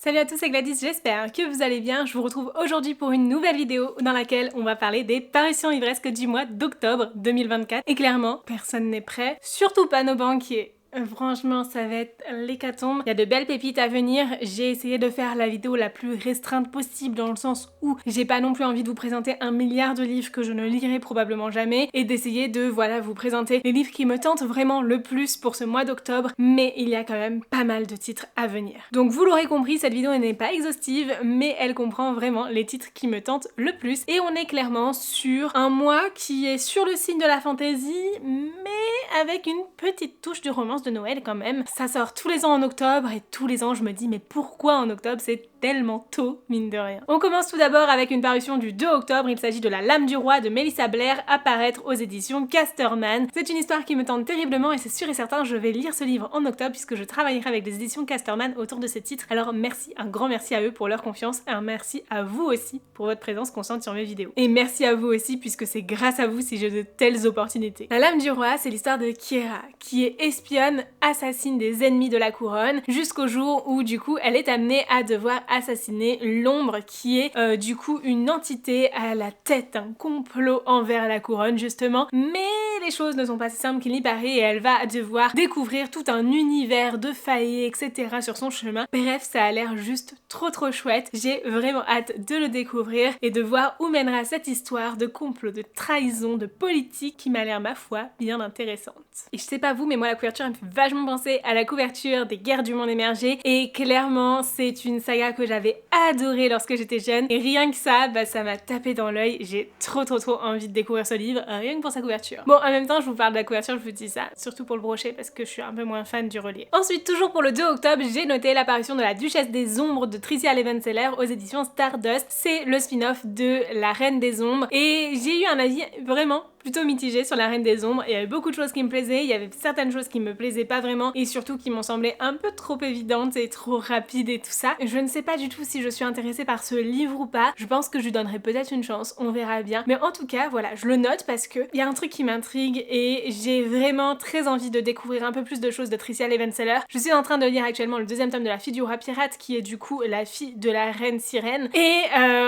Salut à tous, c'est Gladys, j'espère que vous allez bien. Je vous retrouve aujourd'hui pour une nouvelle vidéo dans laquelle on va parler des parutions livresques du mois d'octobre 2024. Et clairement, personne n'est prêt, surtout pas nos banquiers. Franchement, ça va être l'hécatombe. Il y a de belles pépites à venir. J'ai essayé de faire la vidéo la plus restreinte possible dans le sens où j'ai pas non plus envie de vous présenter un milliard de livres que je ne lirai probablement jamais et d'essayer de, voilà, vous présenter les livres qui me tentent vraiment le plus pour ce mois d'octobre, mais il y a quand même pas mal de titres à venir. Donc vous l'aurez compris, cette vidéo n'est pas exhaustive, mais elle comprend vraiment les titres qui me tentent le plus et on est clairement sur un mois qui est sur le signe de la fantasy, mais avec une petite touche de romance de Noël quand même. Ça sort tous les ans en octobre et tous les ans je me dis mais pourquoi en octobre? C'est tellement tôt, mine de rien. On commence tout d'abord avec une parution du 2 octobre, il s'agit de La Lame du Roi de Melissa Blair, à paraître aux éditions Casterman. C'est une histoire qui me tente terriblement et c'est sûr et certain je vais lire ce livre en octobre puisque je travaillerai avec les éditions Casterman autour de ce titre. Alors merci, un grand merci à eux pour leur confiance et un merci à vous aussi pour votre présence constante sur mes vidéos. Et merci à vous aussi puisque c'est grâce à vous si j'ai de telles opportunités. La Lame du Roi, c'est l'histoire de Kiera, qui est espionne, assassine des ennemis de la couronne, jusqu'au jour où du coup elle est amenée à devoir assassiner l'ombre qui est du coup une entité à la tête d'un complot envers la couronne justement, mais les choses ne sont pas si simples qu'il n'y paraît et elle va devoir découvrir tout un univers de failles etc sur son chemin. Bref, ça a l'air juste trop chouette, j'ai vraiment hâte de le découvrir et de voir où mènera cette histoire de complot, de trahison, de politique qui m'a l'air ma foi bien intéressante. Et je sais pas vous mais moi la couverture elle me fait vachement penser à la couverture des Guerres du Monde Émergé et clairement c'est une saga que j'avais adorée lorsque j'étais jeune et rien que ça, bah ça m'a tapé dans l'œil, j'ai trop envie de découvrir ce livre, rien que pour sa couverture. Bon en même temps je vous parle de la couverture, je vous dis ça, surtout pour le brochet parce que je suis un peu moins fan du relief. Ensuite toujours pour le 2 octobre, j'ai noté l'apparition de La Duchesse des Ombres de Tricia Levenseller aux éditions Stardust. C'est le spin-off de La Reine des Ombres et j'ai eu un avis vraiment plutôt mitigé sur La Reine des Ombres. Il y avait beaucoup de choses qui me plaisaient, il y avait certaines choses qui me plaisaient pas vraiment et surtout qui m'ont semblé un peu trop évidentes et trop rapides et tout ça. Je ne sais pas du tout si je suis intéressée par ce livre ou pas, je pense que je lui donnerai peut-être une chance, on verra bien. Mais en tout cas, voilà, je le note parce que il y a un truc qui m'intrigue et j'ai vraiment très envie de découvrir un peu plus de choses de Tricia Levenseller. Je suis en train de lire actuellement le deuxième tome de La Fille du Roi Pirate qui est du coup la fille de la Reine Sirène et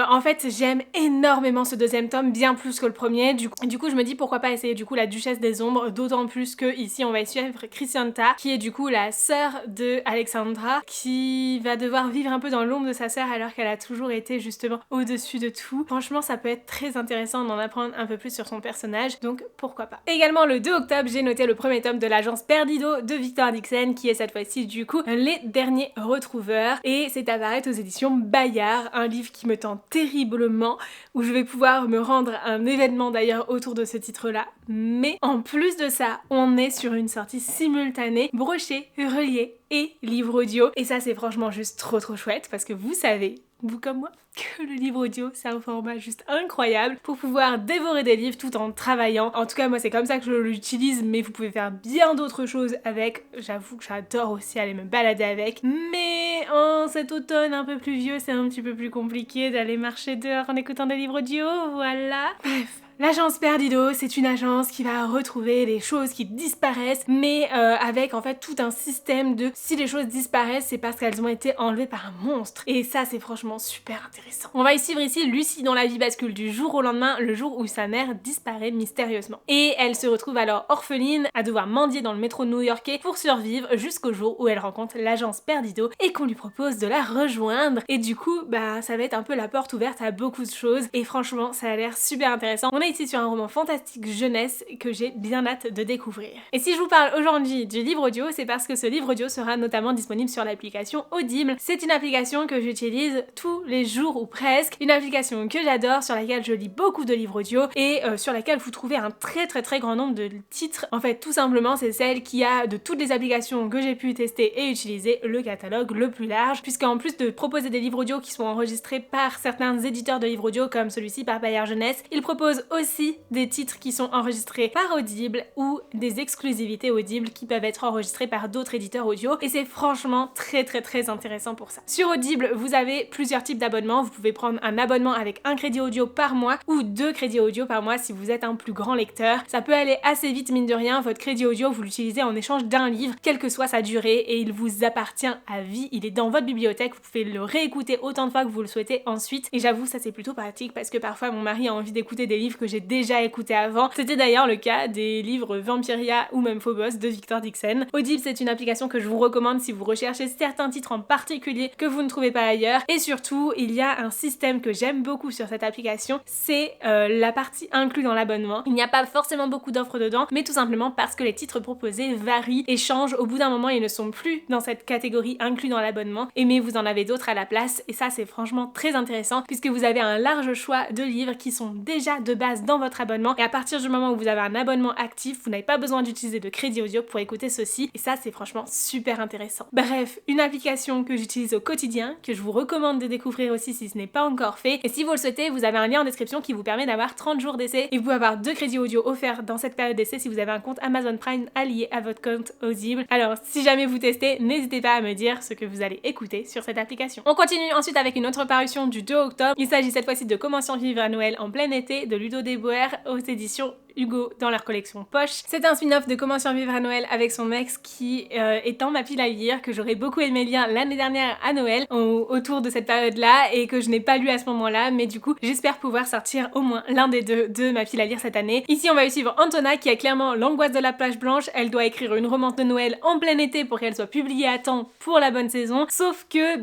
en fait j'aime énormément ce deuxième tome, bien plus que le premier. Du coup je me dis pourquoi pas essayer du coup La Duchesse des Ombres, d'autant plus que ici on va y suivre Crescenta qui est du coup la sœur de Alexandra qui va devoir vivre un peu dans l'ombre de sa sœur alors qu'elle a toujours été justement au-dessus de tout. Franchement ça peut être très intéressant d'en apprendre un peu plus sur son personnage, donc pourquoi pas. Également le 2 octobre j'ai noté le premier tome de l'agence Perdido de Victor Dixon qui est cette fois-ci du coup Les Derniers Retrouveurs et c'est à paraître aux éditions Bayard, un livre qui me tente terriblement où je vais pouvoir me rendre à un événement d'ailleurs autour de ce titre-là, mais en plus de ça, on est sur une sortie simultanée, brochet, relié et livre audio, et ça c'est franchement juste trop chouette, parce que vous savez, vous comme moi, que le livre audio c'est un format juste incroyable pour pouvoir dévorer des livres tout en travaillant. En tout cas moi c'est comme ça que je l'utilise, mais vous pouvez faire bien d'autres choses avec, j'avoue que j'adore aussi aller me balader avec, mais en cet automne un peu pluvieux c'est un petit peu plus compliqué d'aller marcher dehors en écoutant des livres audio, voilà. Bref. L'agence Perdido, c'est une agence qui va retrouver les choses qui disparaissent, mais avec en fait tout un système de si les choses disparaissent, c'est parce qu'elles ont été enlevées par un monstre. Et ça, c'est franchement super intéressant. On va y suivre ici Lucie dont la vie bascule du jour au lendemain, le jour où sa mère disparaît mystérieusement. Et elle se retrouve alors orpheline, à devoir mendier dans le métro new-yorkais pour survivre jusqu'au jour où elle rencontre l'agence Perdido et qu'on lui propose de la rejoindre. Et du coup, bah ça va être un peu la porte ouverte à beaucoup de choses. Et franchement, ça a l'air super intéressant. On est ici sur un roman fantastique jeunesse que j'ai bien hâte de découvrir. Et si je vous parle aujourd'hui du livre audio, c'est parce que ce livre audio sera notamment disponible sur l'application Audible. C'est une application que j'utilise tous les jours ou presque, une application que j'adore, sur laquelle je lis beaucoup de livres audio et sur laquelle vous trouvez un très grand nombre de titres. En fait, tout simplement, c'est celle qui a, de toutes les applications que j'ai pu tester et utiliser, le catalogue le plus large, puisqu'en plus de proposer des livres audio qui sont enregistrés par certains éditeurs de livres audio comme celui-ci par Bayard Jeunesse, il propose aussi des titres qui sont enregistrés par Audible ou des exclusivités Audible qui peuvent être enregistrées par d'autres éditeurs audio et c'est franchement très intéressant pour ça. Sur Audible, vous avez plusieurs types d'abonnements. Vous pouvez prendre un abonnement avec un crédit audio par mois ou 2 crédits audio par mois si vous êtes un plus grand lecteur. Ça peut aller assez vite mine de rien. Votre crédit audio, vous l'utilisez en échange d'un livre, quelle que soit sa durée et il vous appartient à vie. Il est dans votre bibliothèque. Vous pouvez le réécouter autant de fois que vous le souhaitez ensuite et j'avoue ça c'est plutôt pratique parce que parfois mon mari a envie d'écouter des livres que j'ai déjà écoutés avant. C'était d'ailleurs le cas des livres Vampiria ou même Phobos de Victor Dixon. Audible c'est une application que je vous recommande si vous recherchez certains titres en particulier que vous ne trouvez pas ailleurs et surtout il y a un système que j'aime beaucoup sur cette application, c'est la partie inclus dans l'abonnement. Il n'y a pas forcément beaucoup d'offres dedans mais tout simplement parce que les titres proposés varient et changent. Au bout d'un moment ils ne sont plus dans cette catégorie inclus dans l'abonnement mais vous en avez d'autres à la place et ça c'est franchement très intéressant puisque vous avez un large choix de livres qui sont déjà de base dans votre abonnement et à partir du moment où vous avez un abonnement actif, vous n'avez pas besoin d'utiliser de crédit audio pour écouter ceci et ça c'est franchement super intéressant. Bref, une application que j'utilise au quotidien, que je vous recommande de découvrir aussi si ce n'est pas encore fait et si vous le souhaitez, vous avez un lien en description qui vous permet d'avoir 30 jours d'essai et vous pouvez avoir 2 crédits audio offerts dans cette période d'essai si vous avez un compte Amazon Prime allié à votre compte Audible. Alors si jamais vous testez, n'hésitez pas à me dire ce que vous allez écouter sur cette application. On continue ensuite avec une autre parution du 2 octobre. Il s'agit cette fois-ci de Comment survivre à Noël en plein été de Ludo Desboer aux éditions Hugo dans leur collection Poche. C'est un spin-off de Comment survivre à Noël avec son ex qui est dans ma pile à lire, que j'aurais beaucoup aimé lire l'année dernière à Noël autour de cette période-là et que je n'ai pas lu à ce moment-là, mais du coup j'espère pouvoir sortir au moins l'un des deux de ma pile à lire cette année. Ici on va y suivre Antonia qui a clairement l'angoisse de la plage blanche, elle doit écrire une romance de Noël en plein été pour qu'elle soit publiée à temps pour la bonne saison, sauf que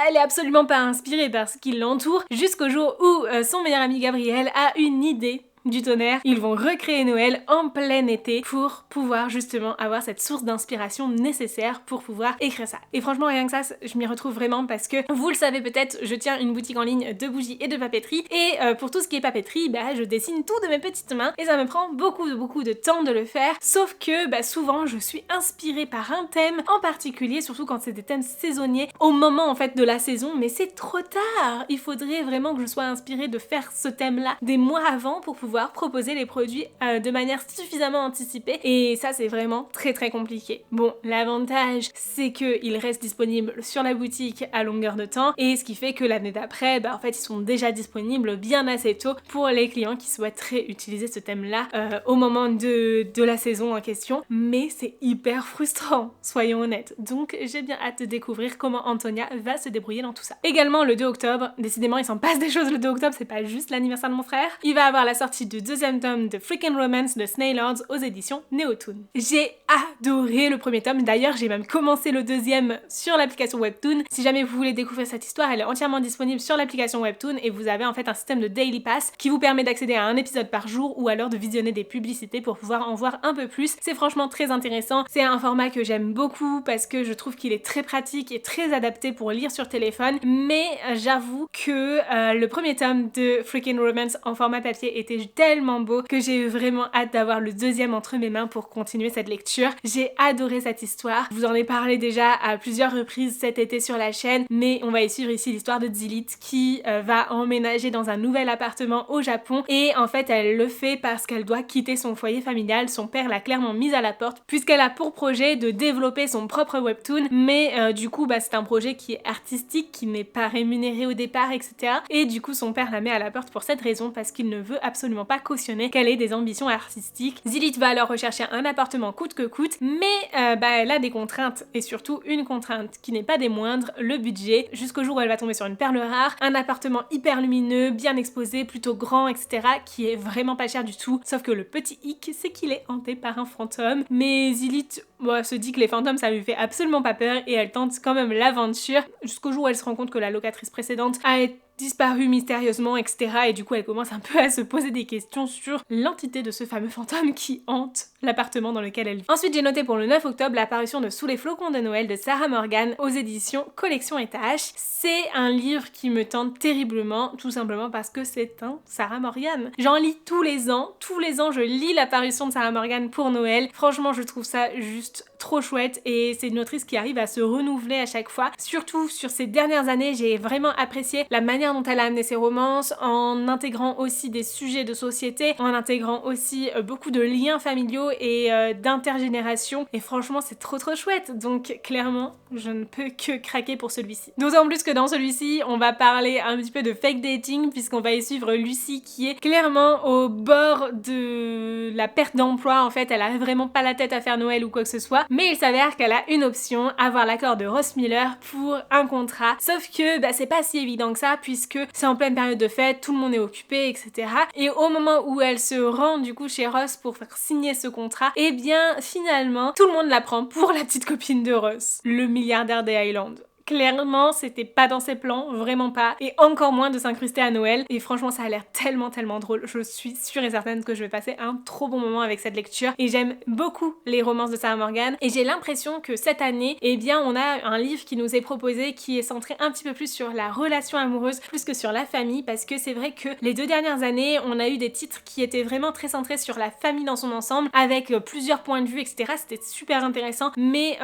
elle est absolument pas inspirée par ce qui l'entoure jusqu'au jour où son meilleur ami Gabriel a une idée du tonnerre. Ils vont recréer Noël en plein été pour pouvoir justement avoir cette source d'inspiration nécessaire pour pouvoir écrire ça. Et franchement rien que ça, je m'y retrouve vraiment parce que vous le savez peut-être, je tiens une boutique en ligne de bougies et de papeterie et pour tout ce qui est papeterie, je dessine tout de mes petites mains et ça me prend beaucoup de temps de le faire, sauf que souvent je suis inspirée par un thème en particulier, surtout quand c'est des thèmes saisonniers au moment en fait de la saison, mais c'est trop tard. Il faudrait vraiment que je sois inspirée de faire ce thème là des mois avant pour pouvoir proposer les produits de manière suffisamment anticipée et ça c'est vraiment très compliqué. Bon, l'avantage c'est qu'ils restent disponibles sur la boutique à longueur de temps et ce qui fait que l'année d'après, en fait ils sont déjà disponibles bien assez tôt pour les clients qui souhaiteraient utiliser ce thème là au moment de la saison en question, mais c'est hyper frustrant, soyons honnêtes. Donc j'ai bien hâte de découvrir comment Antonia va se débrouiller dans tout ça. Également le 2 octobre, décidément il s'en passe des choses le 2 octobre, c'est pas juste l'anniversaire de mon frère, il va avoir la sortie du 2e tome de Freaking Romance de Snailords aux éditions Neotoon. J'ai adoré le premier tome, d'ailleurs j'ai même commencé le 2e sur l'application Webtoon. Si jamais vous voulez découvrir cette histoire, elle est entièrement disponible sur l'application Webtoon et vous avez en fait un système de Daily Pass qui vous permet d'accéder à un épisode par jour ou alors de visionner des publicités pour pouvoir en voir un peu plus. C'est franchement très intéressant, c'est un format que j'aime beaucoup parce que je trouve qu'il est très pratique et très adapté pour lire sur téléphone, mais j'avoue que le premier tome de Freaking Romance en format papier était tellement beau que j'ai eu vraiment hâte d'avoir le 2e entre mes mains pour continuer cette lecture. J'ai adoré cette histoire, je vous en ai parlé déjà à plusieurs reprises cet été sur la chaîne, mais on va y suivre ici l'histoire de Zilith qui va emménager dans un nouvel appartement au Japon et en fait elle le fait parce qu'elle doit quitter son foyer familial. Son père l'a clairement mise à la porte puisqu'elle a pour projet de développer son propre webtoon, mais du coup c'est un projet qui est artistique, qui n'est pas rémunéré au départ, etc. Et du coup son père la met à la porte pour cette raison, parce qu'il ne veut absolument pas cautionner qu'elle ait des ambitions artistiques. Zilith va alors rechercher un appartement coûte que coûte, mais elle a des contraintes, et surtout une contrainte qui n'est pas des moindres, le budget, jusqu'au jour où elle va tomber sur une perle rare, un appartement hyper lumineux, bien exposé, plutôt grand, etc., qui est vraiment pas cher du tout, sauf que le petit hic, c'est qu'il est hanté par un fantôme, mais Zilith se dit que les fantômes ça lui fait absolument pas peur et elle tente quand même l'aventure, jusqu'au jour où elle se rend compte que la locatrice précédente a disparu mystérieusement, etc. Et du coup elle commence un peu à se poser des questions sur l'entité de ce fameux fantôme qui hante l'appartement dans lequel elle vit. Ensuite j'ai noté pour le 9 octobre l'apparition de Sous les flocons de Noël de Sarah Morgan aux éditions Collection Étage. C'est un livre qui me tente terriblement, tout simplement parce que c'est un Sarah Morgan. J'en lis tous les ans je lis l'apparition de Sarah Morgan pour Noël. Franchement je trouve ça juste trop chouette et c'est une autrice qui arrive à se renouveler à chaque fois. Surtout sur ces dernières années, j'ai vraiment apprécié la manière manière dont elle a amené ses romances, en intégrant aussi des sujets de société, en intégrant aussi beaucoup de liens familiaux et d'intergénération, et franchement c'est trop chouette, donc clairement je ne peux que craquer pour celui-ci. D'autant plus que dans celui-ci on va parler un petit peu de fake dating, puisqu'on va y suivre Lucie qui est clairement au bord de la perte d'emploi. En fait elle a vraiment pas la tête à faire Noël ou quoi que ce soit, mais il s'avère qu'elle a une option, avoir l'accord de Ross Miller pour un contrat, sauf que c'est pas si évident que ça, puisque c'est en pleine période de fête, tout le monde est occupé, etc. Et au moment où elle se rend du coup chez Ross pour faire signer ce contrat, et bien finalement tout le monde la prend pour la petite copine de Ross, le milliardaire des Highlands. Clairement, c'était pas dans ses plans, vraiment pas, et encore moins de s'incruster à Noël, et franchement ça a l'air tellement drôle, je suis sûre et certaine que je vais passer un trop bon moment avec cette lecture, et j'aime beaucoup les romances de Sarah Morgan, et j'ai l'impression que cette année, eh bien on a un livre qui nous est proposé qui est centré un petit peu plus sur la relation amoureuse, plus que sur la famille, parce que c'est vrai que les 2 dernières années, on a eu des titres qui étaient vraiment très centrés sur la famille dans son ensemble, avec plusieurs points de vue, etc. C'était super intéressant, mais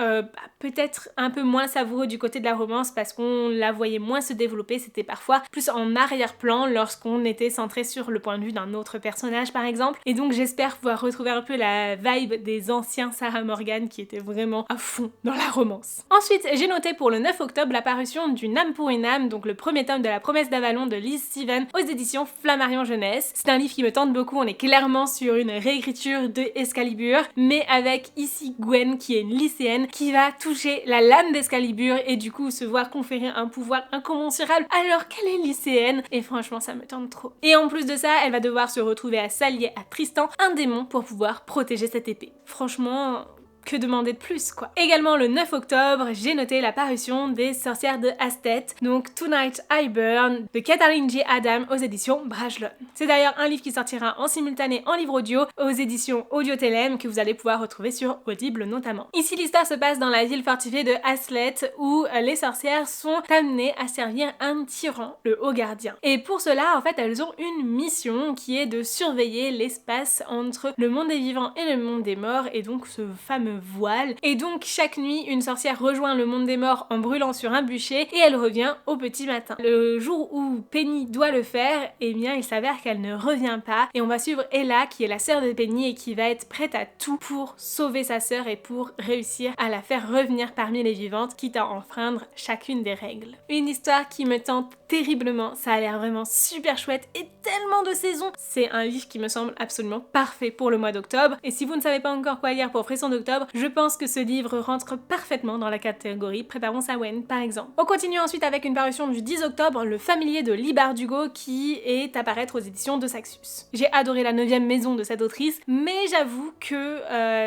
peut-être un peu moins savoureux du côté de la romance, parce qu'on la voyait moins se développer, c'était parfois plus en arrière-plan lorsqu'on était centré sur le point de vue d'un autre personnage par exemple, et donc j'espère pouvoir retrouver un peu la vibe des anciens Sarah Morgan qui étaient vraiment à fond dans la romance. Ensuite j'ai noté pour le 9 octobre l'apparition d'une âme pour une âme, donc le premier tome de La Promesse d'Avalon de Liz Steven aux éditions Flammarion Jeunesse. C'est un livre qui me tente beaucoup, on est clairement sur une réécriture de Excalibur, mais avec ici Gwen qui est une lycéenne qui va toucher la lame d'Excalibur et du coup se voir conférer un pouvoir incommensurable alors qu'elle est lycéenne, et franchement ça me tente trop. Et en plus de ça, elle va devoir se retrouver à s'allier à Tristan, un démon, pour pouvoir protéger cette épée. Franchement, que demander de plus quoi. Également le 9 octobre, j'ai noté la parution des Sorcières de Hastet, donc Tonight I Burn de Catherine J. Adam aux éditions Brajlon. C'est d'ailleurs un livre qui sortira en simultané en livre audio aux éditions Audio Télém, que vous allez pouvoir retrouver sur Audible notamment. Ici l'histoire se passe dans la ville fortifiée de Haslet où les sorcières sont amenées à servir un tyran, le Haut Gardien. Et pour cela en fait elles ont une mission qui est de surveiller l'espace entre le monde des vivants et le monde des morts, et donc ce fameux voile. Et donc chaque nuit une sorcière rejoint le monde des morts en brûlant sur un bûcher, et elle revient au petit matin. Le jour où Penny doit le faire, eh bien il s'avère qu'elle ne revient pas, et on va suivre Ella qui est la sœur de Penny et qui va être prête à tout pour sauver sa sœur et pour réussir à la faire revenir parmi les vivantes, quitte à enfreindre chacune des règles. Une histoire qui me tente terriblement, ça a l'air vraiment super chouette et tellement de saisons. C'est un livre qui me semble absolument parfait pour le mois d'octobre, et si vous ne savez pas encore quoi lire pour Frisson d'octobre, je pense que ce livre rentre parfaitement dans la catégorie Préparons Samhain par exemple. On continue ensuite avec une parution du 10 octobre, Le Familier de Lee Bardugo, qui est à paraître aux éditions de Saxus. J'ai adoré La 9e maison de cette autrice, mais j'avoue que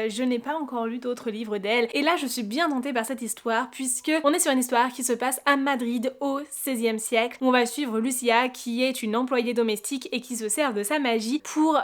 je n'ai pas encore lu d'autres livres d'elle, et là je suis bien tentée par cette histoire, puisque on est sur une histoire qui se passe à Madrid au XVIe siècle. On va suivre Lucia qui est une employée domestique et qui se sert de sa magie pour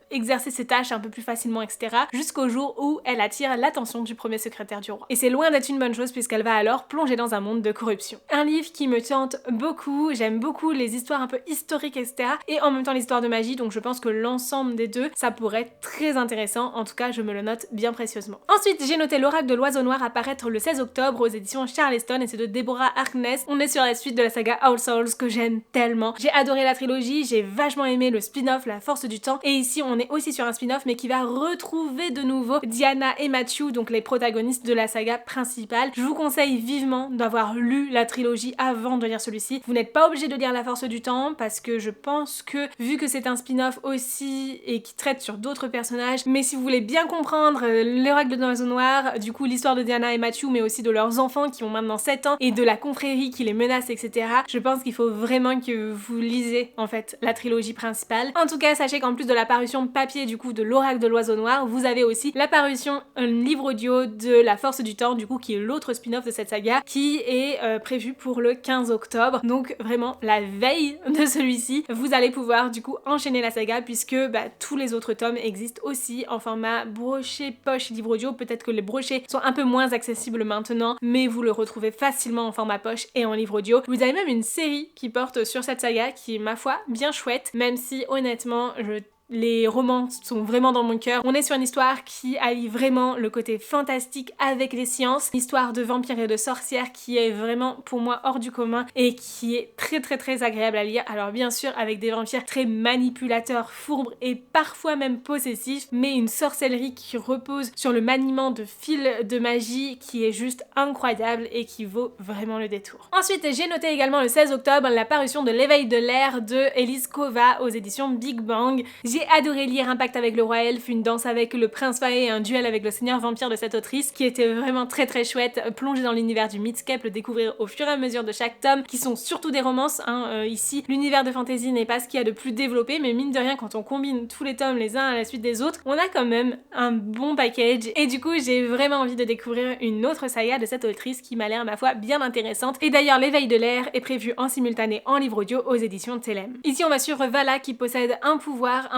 exercer ses tâches un peu plus facilement, etc. jusqu'au jour où elle attire l'attention du premier secrétaire du roi. Et c'est loin d'être une bonne chose puisqu'elle va alors plonger dans un monde de corruption. Un livre qui me tente beaucoup, j'aime beaucoup les histoires un peu historiques, etc. et en même temps l'histoire de magie, donc je pense que l'ensemble des deux, ça pourrait être très intéressant, en tout cas je me le note bien précieusement. Ensuite j'ai noté L'Oracle de l'Oiseau Noir apparaître le 16 octobre aux éditions Charleston, et c'est de Deborah Harkness. On est sur la suite de la saga All Souls que j'aime tellement. J'ai adoré la trilogie, j'ai vachement aimé le spin-off La Force du Temps, et ici on est aussi sur un spin-off mais qui va retrouver de nouveau Diana et Matthew, donc les protagonistes de la saga principale. Je vous conseille vivement d'avoir lu la trilogie avant de lire celui-ci. Vous n'êtes pas obligé de lire La Force du Temps parce que je pense que, vu que c'est un spin-off aussi et qui traite sur d'autres personnages, mais si vous voulez bien comprendre l'Oracle de l'Oiseau Noir, du coup l'histoire de Diana et Matthew, mais aussi de leurs enfants qui ont maintenant 7 ans et de la confrérie qui les menace, etc., je pense qu'il faut vraiment que vous lisez en fait la trilogie principale. En tout cas, sachez qu'en plus de la parution papier du coup de L'Oracle de l'Oiseau Noir, vous avez aussi la parution un livre audio de La Force du Temps, du coup qui est l'autre spin-off de cette saga, qui est prévu pour le 15 octobre. Donc vraiment la veille de celui-ci, vous allez pouvoir du coup enchaîner la saga, puisque tous les autres tomes existent aussi en format brochet poche livre audio. Peut-être que les brochets sont un peu moins accessibles maintenant, mais vous le retrouvez facilement en format poche et en livre audio. Vous avez même une série qui porte sur cette saga qui est ma foi bien chouette, même si honnêtement je Les romans sont vraiment dans mon cœur. On est sur une histoire qui allie vraiment le côté fantastique avec les sciences. Une histoire de vampires et de sorcières qui est vraiment pour moi hors du commun et qui est très agréable à lire. Alors bien sûr avec des vampires très manipulateurs, fourbes et parfois même possessifs, mais une sorcellerie qui repose sur le maniement de fils de magie qui est juste incroyable et qui vaut vraiment le détour. Ensuite j'ai noté également le 16 octobre la parution de L'éveil de l'air de Elise Kova aux éditions Big Bang. J'ai adoré lire Un pacte avec le roi elfe, une danse avec le prince Faé et un duel avec le seigneur vampire de cette autrice qui était vraiment très chouette, plonger dans l'univers du Mythscape, le découvrir au fur et à mesure de chaque tome, qui sont surtout des romances, ici l'univers de fantasy n'est pas ce qu'il y a de plus développé, mais mine de rien quand on combine tous les tomes les uns à la suite des autres, on a quand même un bon package et du coup j'ai vraiment envie de découvrir une autre saga de cette autrice qui m'a l'air ma foi bien intéressante. Et d'ailleurs L'éveil de l'air est prévu en simultané en livre audio aux éditions Telem. Ici on va suivre Vala qui possède un pouvoir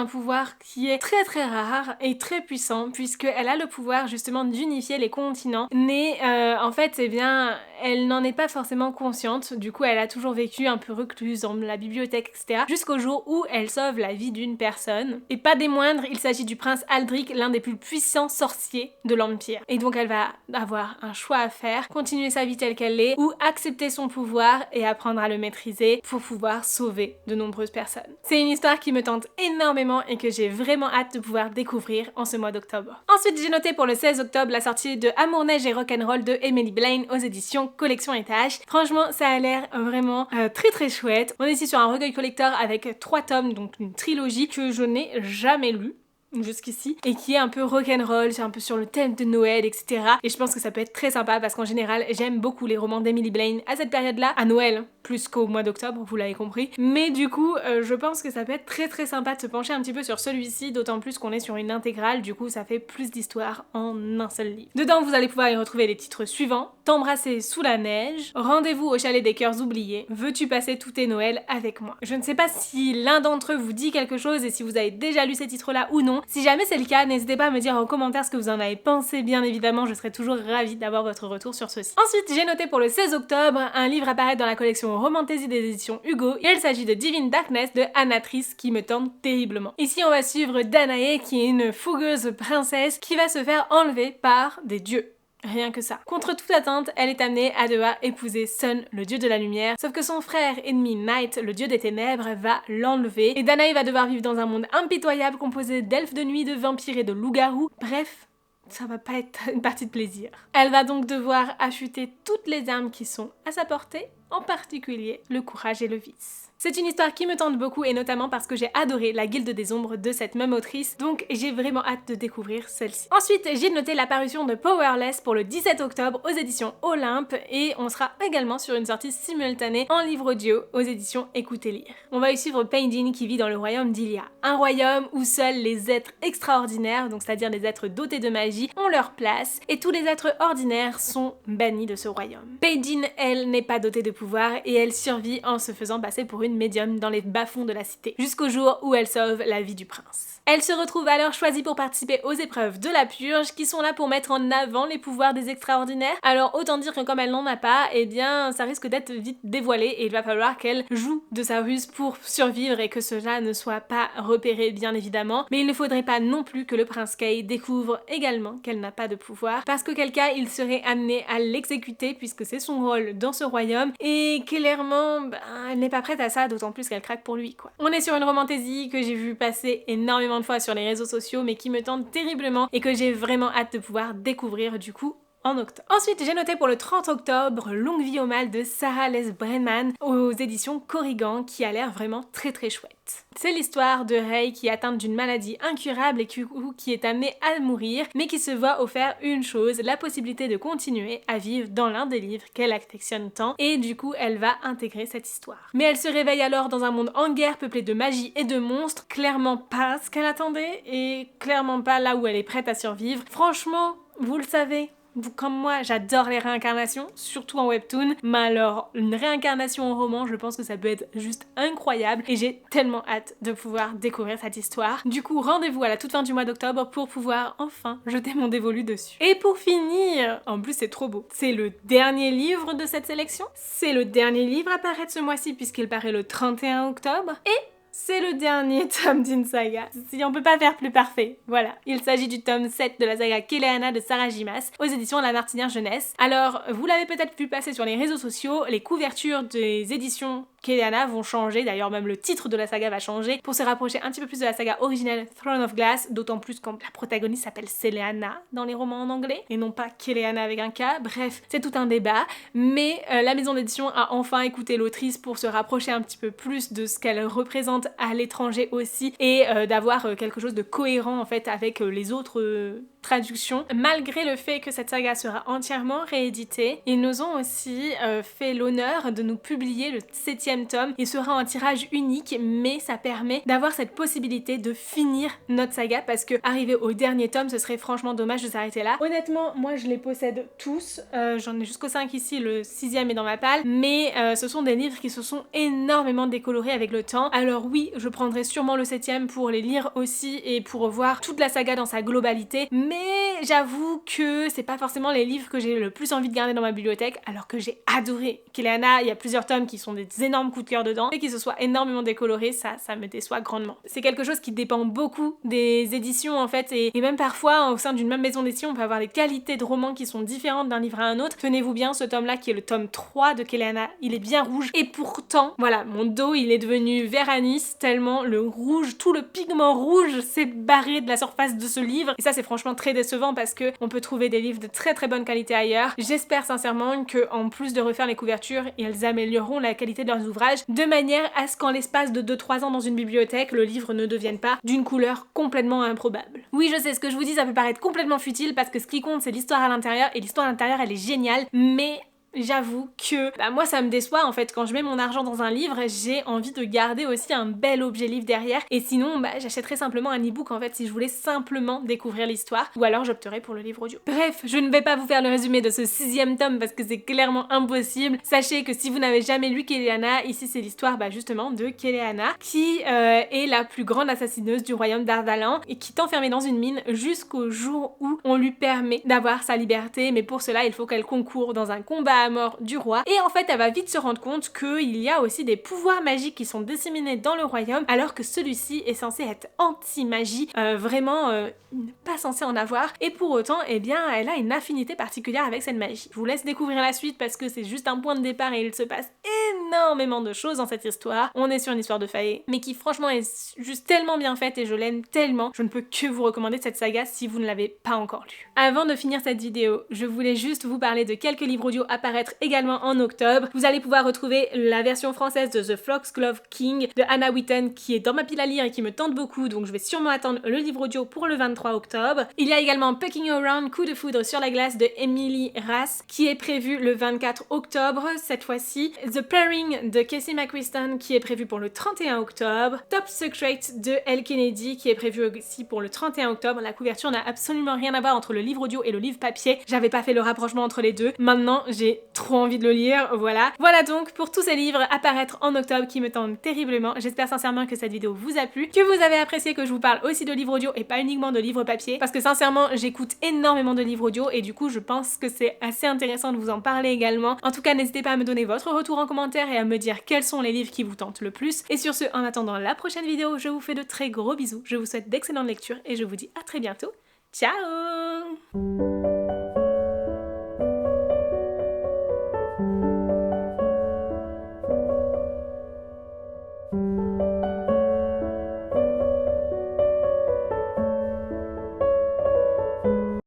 qui est très rare et très puissant puisqu'elle a le pouvoir justement d'unifier les continents. Mais en fait eh bien elle n'en est pas forcément consciente, du coup elle a toujours vécu un peu recluse dans la bibliothèque etc. jusqu'au jour où elle sauve la vie d'une personne. Et pas des moindres, il s'agit du prince Aldric, l'un des plus puissants sorciers de l'Empire. Et donc elle va avoir un choix à faire, continuer sa vie telle qu'elle est ou accepter son pouvoir et apprendre à le maîtriser pour pouvoir sauver de nombreuses personnes. C'est une histoire qui me tente énormément et que j'ai vraiment hâte de pouvoir découvrir en ce mois d'octobre. Ensuite j'ai noté pour le 16 octobre la sortie de Amour, neige et rock'n'roll de Emily Blaine aux éditions Collection Étage. Franchement ça a l'air vraiment très chouette. On est ici sur un recueil collector avec 3 tomes, donc une trilogie que je n'ai jamais lue jusqu'ici et qui est un peu rock'n'roll, c'est un peu sur le thème de Noël etc. Et je pense que ça peut être très sympa parce qu'en général j'aime beaucoup les romans d'Emily Blaine à cette période là, à Noël plus qu'au mois d'octobre, vous l'avez compris. Mais du coup je pense que ça peut être très sympa de se pencher un petit peu sur celui-ci, d'autant plus qu'on est sur une intégrale, du coup ça fait plus d'histoire en un seul livre. Dedans vous allez pouvoir y retrouver les titres suivants: T'embrasser sous la neige, Rendez-vous au chalet des cœurs oubliés, Veux-tu passer tous tes Noëls avec moi. Je ne sais pas si l'un d'entre eux vous dit quelque chose et si vous avez déjà lu ces titres là ou non. Si jamais c'est le cas, n'hésitez pas à me dire en commentaire ce que vous en avez pensé, bien évidemment, je serais toujours ravie d'avoir votre retour sur ceci. Ensuite, j'ai noté pour le 16 octobre un livre apparaître dans la collection Romantaisie des éditions Hugo, et il s'agit de Divine Darkness de Anatrice qui me tente terriblement. Ici, on va suivre Danae qui est une fougueuse princesse qui va se faire enlever par des dieux. Rien que ça. Contre toute attente, elle est amenée à devoir épouser Sun, le dieu de la lumière, sauf que son frère ennemi Night, le dieu des ténèbres, va l'enlever, et Danae va devoir vivre dans un monde impitoyable composé d'elfes de nuit, de vampires et de loups-garous. Bref, ça va pas être une partie de plaisir. Elle va donc devoir affûter toutes les armes qui sont à sa portée, en particulier le courage et le vice. C'est une histoire qui me tente beaucoup et notamment parce que j'ai adoré La Guilde des Ombres de cette même autrice, donc j'ai vraiment hâte de découvrir celle-ci. Ensuite, j'ai noté la parution de Powerless pour le 17 octobre aux éditions Olympe et on sera également sur une sortie simultanée en livre audio aux éditions Écoutez Lire. On va y suivre Paydin qui vit dans le royaume d'Ilia, un royaume où seuls les êtres extraordinaires, donc c'est-à-dire les êtres dotés de magie, ont leur place et tous les êtres ordinaires sont bannis de ce royaume. Paydin, elle, n'est pas dotée de pouvoir et elle survit en se faisant passer pour une médium dans les bas-fonds de la cité, jusqu'au jour où elle sauve la vie du prince. Elle se retrouve alors choisie pour participer aux épreuves de la purge qui sont là pour mettre en avant les pouvoirs des extraordinaires. Alors autant dire que comme elle n'en a pas, eh bien ça risque d'être vite dévoilé et il va falloir qu'elle joue de sa ruse pour survivre et que cela ne soit pas repéré bien évidemment. Mais il ne faudrait pas non plus que le prince Kay découvre également qu'elle n'a pas de pouvoir parce qu'auquel cas il serait amené à l'exécuter puisque c'est son rôle dans ce royaume et clairement elle n'est pas prête à ça, d'autant plus qu'elle craque pour lui quoi. On est sur une romantaisie que j'ai vu passer énormément de fois sur les réseaux sociaux mais qui me tente terriblement et que j'ai vraiment hâte de pouvoir découvrir du coup en octobre. Ensuite, j'ai noté pour le 30 octobre Longue vie au mal de Sarah Les Brennan aux éditions Corrigan qui a l'air vraiment très chouette. C'est l'histoire de Rei qui est atteinte d'une maladie incurable et qui est amenée à mourir mais qui se voit offert une chose, la possibilité de continuer à vivre dans l'un des livres qu'elle affectionne tant et du coup elle va intégrer cette histoire. Mais elle se réveille alors dans un monde en guerre peuplé de magie et de monstres, clairement pas ce qu'elle attendait et clairement pas là où elle est prête à survivre. Franchement, vous le savez, vous comme moi, j'adore les réincarnations, surtout en webtoon, mais alors une réincarnation en roman, je pense que ça peut être juste incroyable et j'ai tellement hâte de pouvoir découvrir cette histoire. Du coup, rendez-vous à la toute fin du mois d'octobre pour pouvoir enfin jeter mon dévolu dessus. Et pour finir, en plus c'est trop beau, c'est le dernier livre de cette sélection, c'est le dernier livre à paraître ce mois-ci puisqu'il paraît le 31 octobre et c'est le dernier tome d'une saga. Si on peut pas faire plus parfait, voilà. Il s'agit du tome 7 de la saga Keleana de Sarah J. Maas aux éditions La Martinière Jeunesse. Alors, vous l'avez peut-être vu passer sur les réseaux sociaux, les couvertures des éditions Keleana vont changer, d'ailleurs même le titre de la saga va changer pour se rapprocher un petit peu plus de la saga originelle Throne of Glass, d'autant plus quand la protagoniste s'appelle Celeana dans les romans en anglais et non pas Keleana avec un K. Bref, c'est tout un débat, mais la maison d'édition a enfin écouté l'autrice pour se rapprocher un petit peu plus de ce qu'elle représente à l'étranger aussi et d'avoir quelque chose de cohérent en fait avec les autres traductions. Malgré le fait que cette saga sera entièrement rééditée, ils nous ont aussi fait l'honneur de nous publier le 7e tome. Il sera en tirage unique, mais ça permet d'avoir cette possibilité de finir notre saga parce que arriver au dernier tome, ce serait franchement dommage de s'arrêter là. Honnêtement, moi je les possède tous, j'en ai jusqu'au 5 ici, le 6e est dans ma palle, mais ce sont des livres qui se sont énormément décolorés avec le temps. Alors oui, je prendrai sûrement le 7e pour les lire aussi et pour voir toute la saga dans sa globalité, mais j'avoue que c'est pas forcément les livres que j'ai le plus envie de garder dans ma bibliothèque, alors que j'ai adoré Keleana, il y a plusieurs tomes qui sont des énormes coups de cœur dedans, et qu'ils se soient énormément décolorés, ça me déçoit grandement. C'est quelque chose qui dépend beaucoup des éditions en fait, et même parfois au sein d'une même maison d'édition, on peut avoir des qualités de romans qui sont différentes d'un livre à un autre. Tenez-vous bien, ce tome-là qui est le tome 3 de Keleana, il est bien rouge, et pourtant, voilà, mon dos il est devenu vert anis, tellement le rouge, tout le pigment rouge s'est barré de la surface de ce livre, et ça c'est franchement très décevant parce que on peut trouver des livres de très très bonne qualité ailleurs. J'espère sincèrement que en plus de refaire les couvertures, elles amélioreront la qualité de leurs ouvrages de manière à ce qu'en l'espace de 2-3 ans dans une bibliothèque, le livre ne devienne pas d'une couleur complètement improbable. Oui, je sais, ce que je vous dis, ça peut paraître complètement futile parce que ce qui compte, c'est l'histoire à l'intérieur, et l'histoire à l'intérieur, elle est géniale, mais j'avoue que moi ça me déçoit en fait, quand je mets mon argent dans un livre, j'ai envie de garder aussi un bel objet livre derrière, et sinon j'achèterais simplement un e-book en fait si je voulais simplement découvrir l'histoire, ou alors j'opterais pour le livre audio. Bref, je ne vais pas vous faire le résumé de ce 6e tome parce que c'est clairement impossible. Sachez que si vous n'avez jamais lu Keleana, ici c'est l'histoire justement de Keleana qui est la plus grande assassineuse du royaume d'Ardalan et qui est enfermée dans une mine jusqu'au jour où on lui permet d'avoir sa liberté, mais pour cela il faut qu'elle concourt dans un combat à mort du roi, et en fait elle va vite se rendre compte qu'il y a aussi des pouvoirs magiques qui sont disséminés dans le royaume alors que celui-ci est censé être anti-magie, vraiment pas censé en avoir, et pour autant elle a une affinité particulière avec cette magie. Je vous laisse découvrir la suite parce que c'est juste un point de départ et il se passe énormément de choses dans cette histoire. On est sur une histoire de faillite, mais qui franchement est juste tellement bien faite et je l'aime tellement. Je ne peux que vous recommander cette saga si vous ne l'avez pas encore lue. Avant de finir cette vidéo, je voulais juste vous parler de quelques livres audio à paraître également en octobre. Vous allez pouvoir retrouver la version française de The Foxglove King de Anna Whitten qui est dans ma pile à lire et qui me tente beaucoup, donc je vais sûrement attendre le livre audio pour le 23 octobre. Il y a également Pucking Around, Coup de foudre sur la glace de Emily Rass qui est prévu le 24 octobre cette fois-ci. The Pairing de Casey McQuiston qui est prévu pour le 31 octobre. Top Secret de Elle Kennedy qui est prévu aussi pour le 31 octobre. La couverture n'a absolument rien à voir entre le livre audio et le livre papier. J'avais pas fait le rapprochement entre les deux. Maintenant, j'ai trop envie de le lire, voilà. Voilà donc pour tous ces livres à paraître en octobre qui me tentent terriblement. J'espère sincèrement que cette vidéo vous a plu, que vous avez apprécié que je vous parle aussi de livres audio et pas uniquement de livres papier, parce que sincèrement, j'écoute énormément de livres audio et du coup, je pense que c'est assez intéressant de vous en parler également. En tout cas, n'hésitez pas à me donner votre retour en commentaire et à me dire quels sont les livres qui vous tentent le plus. Et sur ce, en attendant la prochaine vidéo, je vous fais de très gros bisous, je vous souhaite d'excellentes lectures et je vous dis à très bientôt. Ciao!